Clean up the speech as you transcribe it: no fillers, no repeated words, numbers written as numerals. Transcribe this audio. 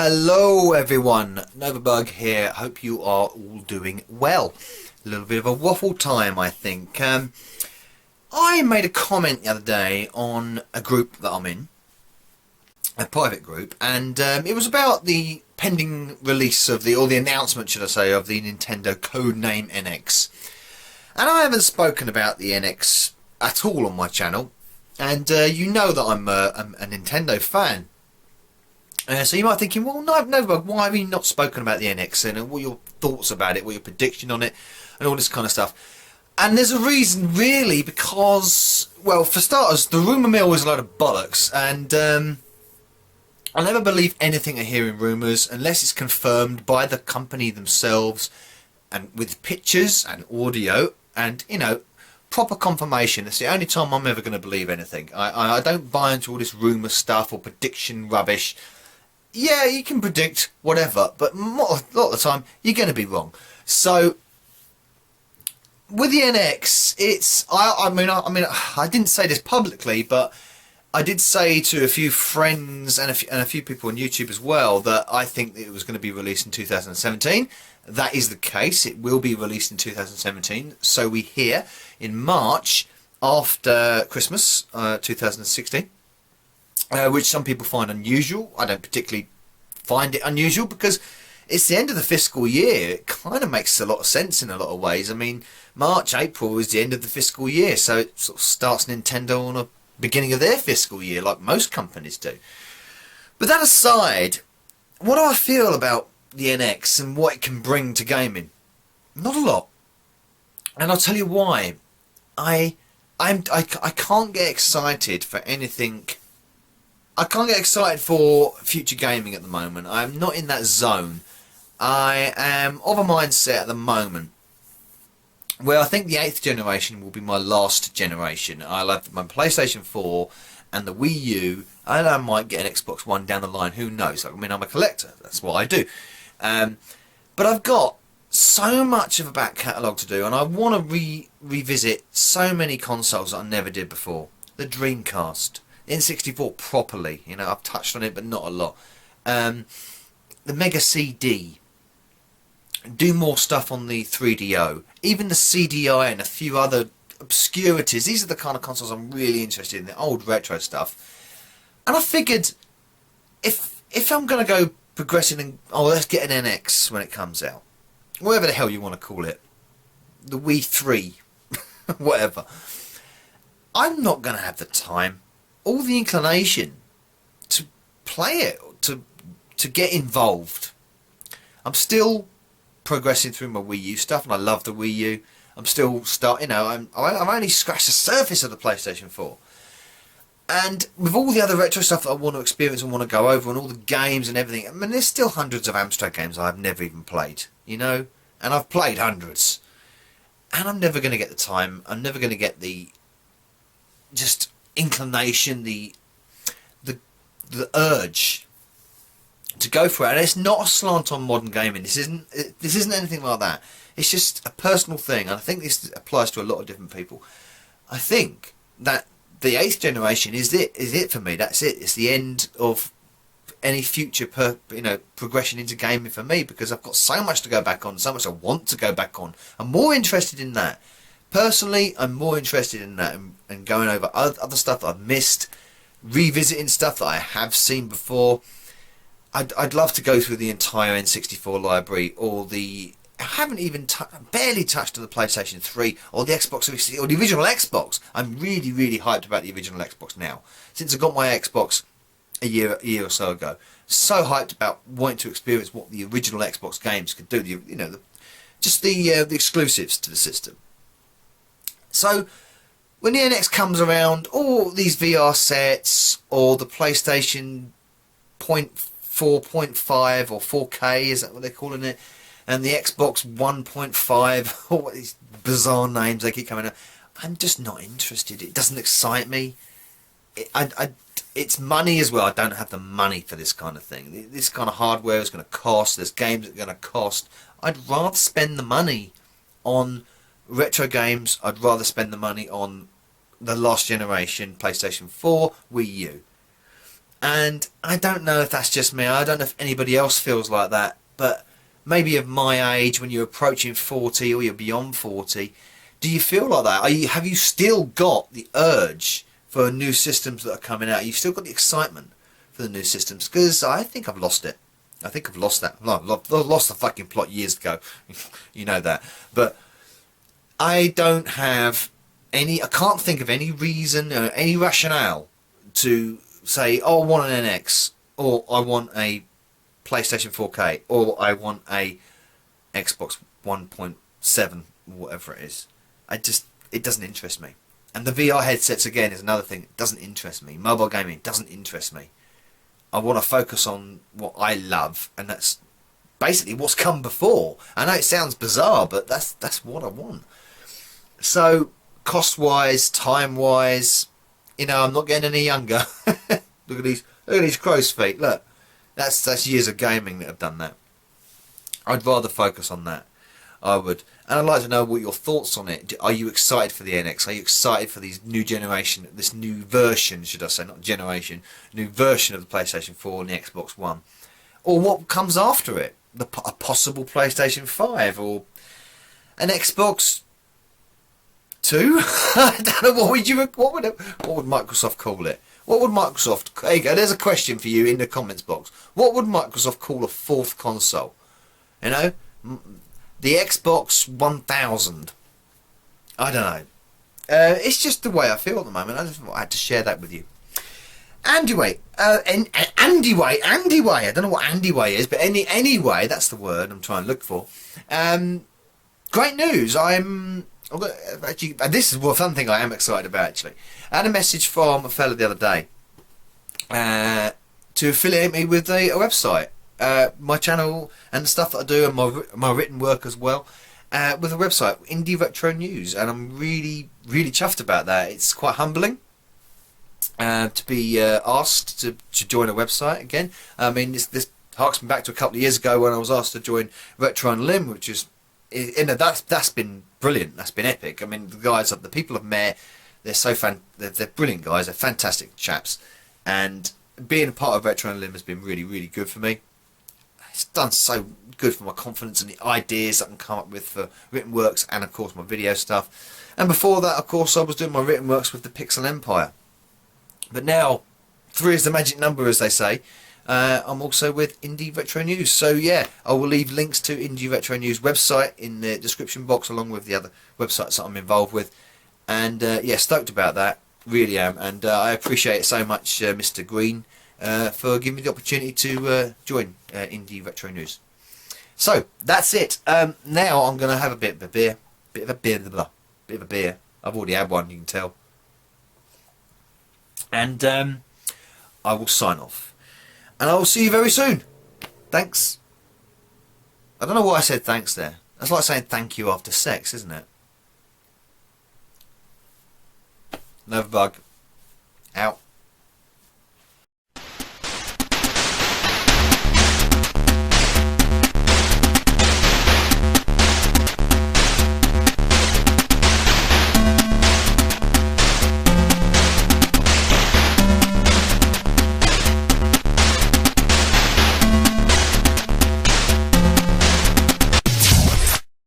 Hello everyone, Novabug here. Hope you are all doing well. A little bit of a waffle time, I think. I made a comment the other day on a group that I'm in, a private group, and it was about the pending release of or the announcement, should I say, of the Nintendo codename NX. And I haven't spoken about the NX at all on my channel, and you know that I'm a Nintendo fan. So you might be thinking, well, no, why have you not spoken about the NX and what are your thoughts about it, what your prediction on it, and all this kind of stuff? And there's a reason, really, because, well, for starters, the rumour mill is a load of bollocks, and I never believe anything I hear in rumours unless it's confirmed by the company themselves, and with pictures and audio and, you know, proper confirmation. It's the only time I'm ever going to believe anything. I don't buy into all this rumour stuff or prediction rubbish. Yeah, you can predict whatever, but a lot of the time you're going to be wrong. So with the NX, it's I mean I didn't say this publicly, but I did say to a few friends and a few people on YouTube as well that I think that it was going to be released in 2017. That is the case. It will be released in 2017. So we hear in March after Christmas 2016. Which some people find unusual. I don't particularly find it unusual because it's the end of the fiscal year. It kind of makes a lot of sense in a lot of ways. I mean, March, April is the end of the fiscal year, so it sort of starts Nintendo on the beginning of their fiscal year, like most companies do. But that aside, what do I feel about the NX and what it can bring to gaming? Not a lot. And I'll tell you why. I can't get excited for anything. I can't get excited for future gaming at the moment. I'm not in that zone. I am of a mindset at the moment where I think the 8th generation will be my last generation. I'll have my PlayStation 4 and the Wii U, and I might get an Xbox One down the line. Who knows? I mean, I'm a collector. That's what I do. But I've got so much of a back catalogue to do, and I want to revisit so many consoles that I never did before. The Dreamcast. N64 properly, you know, I've touched on it but not a lot. The Mega CD, do more stuff on the 3DO, even the CDI and a few other obscurities. These are the kind of consoles I'm really interested in, the old retro stuff. And I figured if I'm going to go progressing and, let's get an NX when it comes out, whatever the hell you want to call it, the Wii 3, whatever, I'm not going to have the time, all the inclination to play it, to get involved. I'm still progressing through my Wii U stuff, and I love the Wii U. I'm still I've only scratched the surface of the PlayStation 4. And with all the other retro stuff that I want to experience and want to go over, and all the games and everything, I mean, there's still hundreds of Amstrad games I've never even played, you know? And I've played hundreds. And I'm never going to get the time, I'm never going to get the just inclination, the urge to go for it. And it's not a slant on modern gaming. This isn't anything like that. It's just a personal thing, and I think this applies to a lot of different people. I think that the 8th generation is it for me. That's it. It's the end of any future progression into gaming for me, because I've got so much to go back on, so much I want to go back on. I'm more interested in that. Personally, I'm more interested in that and going over other stuff that I've missed, revisiting stuff that I have seen before. I'd love to go through the entire N64 library, or I haven't even barely touched on the PlayStation 3 or the Xbox 360 or the original Xbox. I'm really, really hyped about the original Xbox now. Since I got my Xbox a year or so ago, so hyped about wanting to experience what the original Xbox games could do. The exclusives to the system. So when the NX comes around, or these VR sets, or the PlayStation 4.5 or 4K, is that what they're calling it? And the Xbox 1.5, or what these bizarre names they keep coming up, I'm just not interested. It doesn't excite me. It's money as well. I don't have the money for this kind of thing. This kind of hardware is going to cost. There's games that are going to cost. I'd rather spend the money on retro games. I'd rather spend the money on the last generation PlayStation 4, Wii U. And I don't know if that's just me. I don't know if anybody else feels like that. But maybe of my age, when you're approaching 40 or you're beyond 40, do you feel like that? Have you still got the urge for new systems that are coming out? You've still got the excitement for the new systems? Because I think I've lost it. I think I've lost that. I lost the fucking plot years ago. You know that. But I don't have any... I can't think of any reason or any rationale to say, oh, I want an NX, or I want a PlayStation 4K, or I want a Xbox 1.7, whatever it is. It doesn't interest me. And the VR headsets, again, is another thing. It doesn't interest me. Mobile gaming doesn't interest me. I want to focus on what I love, and that's basically what's come before. I know it sounds bizarre, but that's what I want. So, cost-wise, time-wise, you know, I'm not getting any younger. Look at these crow's feet. Look, that's years of gaming that have done that. I'd rather focus on that. I would. And I'd like to know what your thoughts on it. Are you excited for the NX? Are you excited for these new generation, this new version, should I say, not generation, new version of the PlayStation 4 and the Xbox One? Or what comes after it? A possible PlayStation 5 or an Xbox 2? I don't know, what would Microsoft call it? What would Microsoft... There you go, there's a question for you in the comments box. What would Microsoft call a fourth console? You know? The Xbox 1000. I don't know. It's just the way I feel at the moment. I just thought I had to share that with you. Anyway, Anyway. I don't know what Anyway is, but anyway, that's the word I'm trying to look for. Great news. Actually, this is one fun thing I am excited about, actually. I had a message from a fella the other day to affiliate me with a website. My channel and the stuff that I do, and my written work as well, with a website, Indie Retro News, and I'm really chuffed about that. It's quite humbling to be asked to join a website again. I mean, this harks me back to a couple of years ago when I was asked to join Retro and Limb, which is, you know, that's been brilliant. That's been epic. I mean, the people I've met, they're brilliant guys. They're fantastic chaps, and being a part of Retro and Limb has been really good for me. It's done so good for my confidence and the ideas I can come up with for written works and, of course, my video stuff. And before that, of course, I was doing my written works with the Pixel Empire. But now, 3 is the magic number, as they say. I'm also with Indie Retro News. So, yeah, I will leave links to Indie Retro News website in the description box, along with the other websites that I'm involved with. And, yeah, stoked about that. Really am. And I appreciate it so much, Mr. Green, for giving me the opportunity to join Indie Retro News. So that's it. Now I'm going to have a bit of a beer. Bit of a beer. I've already had one, you can tell. And I will sign off. And I will see you very soon. Thanks. I don't know why I said thanks there. That's like saying thank you after sex, isn't it? Nova Bug. Out.